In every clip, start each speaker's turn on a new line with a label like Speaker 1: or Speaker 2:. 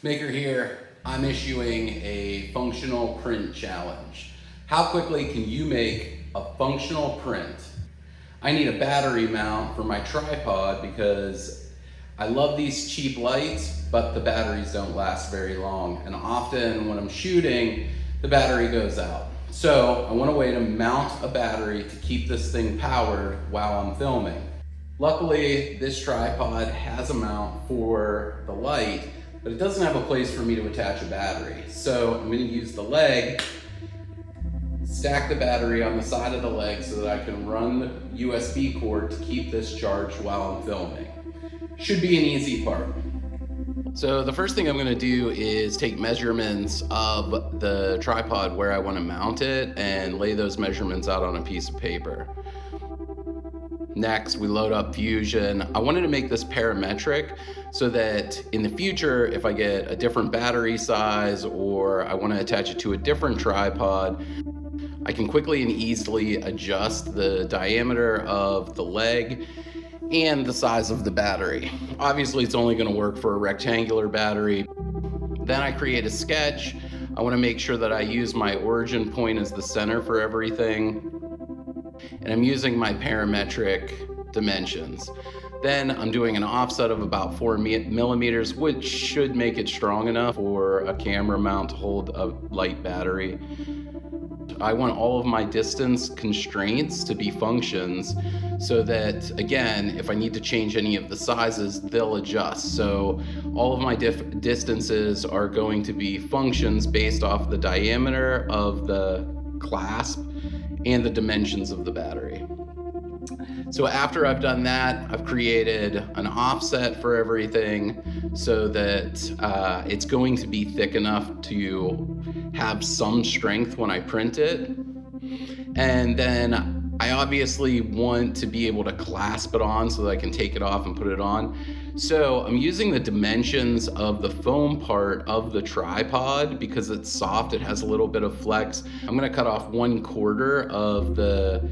Speaker 1: Maker here. I'm issuing a functional print challenge. How quickly can you make a functional print? I need a battery mount for my tripod because I love these cheap lights, but the batteries don't last very long. And often when I'm shooting, the battery goes out. So I want a way to mount a battery to keep this thing powered while I'm filming. Luckily, this tripod has a mount for the light, but it doesn't have a place for me to attach a battery. So I'm gonna use the leg, stack the battery on the side of the leg so that I can run the USB cord to keep this charged while I'm filming. Should be an easy part. So the first thing I'm gonna do is take measurements of the tripod where I wanna mount it and lay those measurements out on a piece of paper. Next, we load up Fusion. I wanted to make this parametric so that in the future, if I get a different battery size or I want to attach it to a different tripod, I can quickly and easily adjust the diameter of the leg and the size of the battery. Obviously, it's only going to work for a rectangular battery. Then I create a sketch. I want to make sure that I use my origin point as the center for everything. And I'm using my parametric dimensions. Then I'm doing an offset of about 4 millimeters, which should make it strong enough for a camera mount to hold a light battery. I want all of my distance constraints to be functions so that, again, if I need to change any of the sizes, they'll adjust. So all of my distances are going to be functions based off the diameter of the clasp and the dimensions of the battery. So after I've done that, I've created an offset for everything so that it's going to be thick enough to have some strength when I print it. And then I obviously want to be able to clasp it on so that I can take it off and put it on. So I'm using the dimensions of the foam part of the tripod because it's soft, it has a little bit of flex. I'm gonna cut off 1/4 of the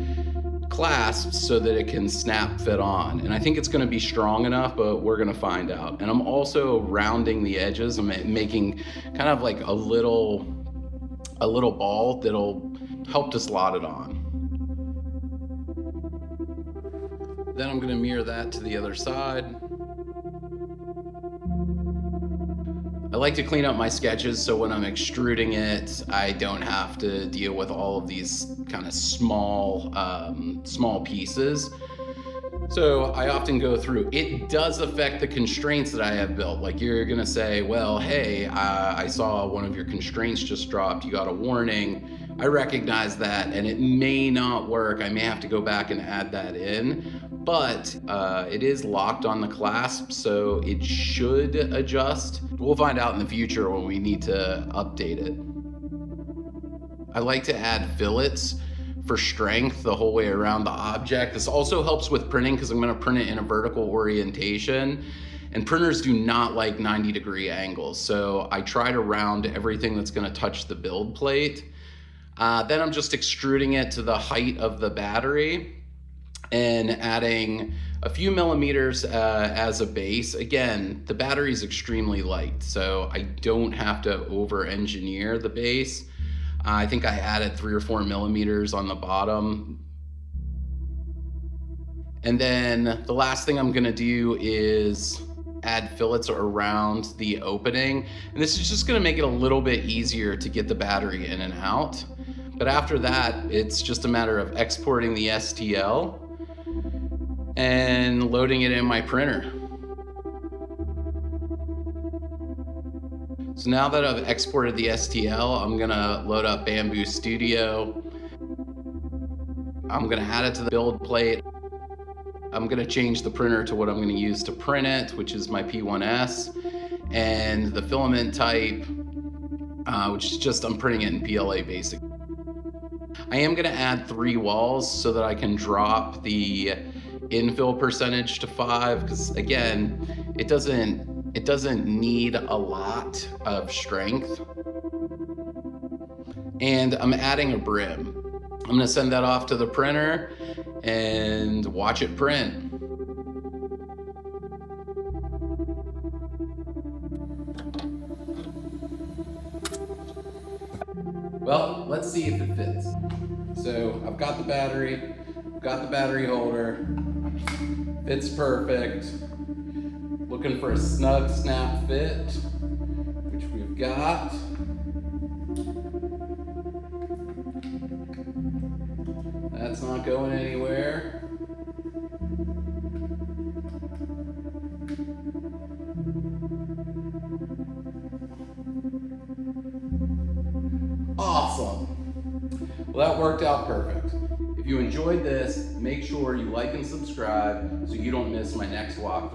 Speaker 1: clasps so that it can snap fit on. And I think it's gonna be strong enough, but we're gonna find out. And I'm also rounding the edges. I'm making kind of like a little ball that'll help to slot it on. Then I'm gonna mirror that to the other side. I like to clean up my sketches so when I'm extruding it, I don't have to deal with all of these kind of small pieces. So I often go through. It does affect the constraints that I have built. Like you're gonna say, well, hey, I saw one of your constraints just dropped, you got a warning. I recognize that and it may not work. I may have to go back and add that in, but it is locked on the clasp, so it should adjust. We'll find out in the future when we need to update it. I like to add fillets for strength the whole way around the object. This also helps with printing because I'm gonna print it in a vertical orientation. And printers do not like 90-degree angles. So I try to round everything that's gonna touch the build plate. Then I'm just extruding it to the height of the battery and adding a few millimeters as a base. Again, the battery is extremely light, so I don't have to over-engineer the base. I think I added 3 or 4 millimeters on the bottom. And then the last thing I'm gonna do is add fillets around the opening. And this is just gonna make it a little bit easier to get the battery in and out. But after that, it's just a matter of exporting the STL and loading it in my printer. So now that I've exported the STL, I'm gonna load up Bambu Studio. I'm gonna add it to the build plate. I'm gonna change the printer to what I'm gonna use to print it, which is my P1S, and the filament type, which is just, I'm printing it in PLA Basic. I am gonna add 3 walls so that I can drop the infill percentage to 5, because again, it doesn't need a lot of strength. And I'm adding a brim. I'm gonna send that off to the printer and watch it print. Well, let's see if it fits. So I've got the battery, holder, fits perfect. Looking for a snug snap fit, which we've got. That's not going anywhere. Awesome. Well, that worked out perfect. If you enjoyed this, make sure you like and subscribe so you don't miss my next walkthrough.